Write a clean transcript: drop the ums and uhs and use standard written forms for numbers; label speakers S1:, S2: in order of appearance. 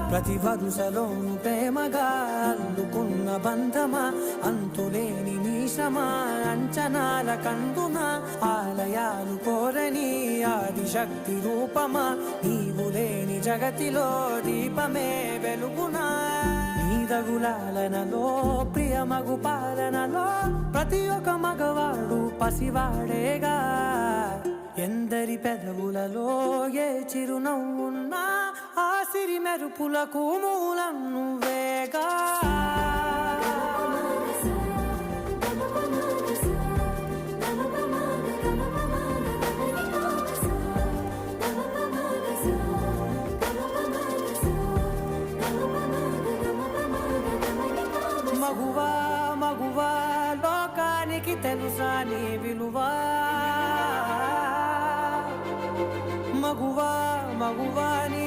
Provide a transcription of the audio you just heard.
S1: ప్రతి వరుసలోను ప్రేమగా అల్లుకున్న బంధమా, అంతులేని నీశమా అంచనాల కందున, ఆలయాలు కోరని ఆదిశక్తి రూపమా, నీవు లేని జగతిలో దీపమే వెలుగునా. నీదగులాలనలో ప్రియమగు పాలనలో ప్రతి ఒక్క మగవాడు పసివాడేగా. ఎందరి పెదవులలో ఏ చిరునవ్వున్నా ఆ సిరి మెరుపులకు మూలం నువ్వేగా. మగువా మగువా లోకానికి తెలుసా నీ విలువా, మగువా మగువా నీ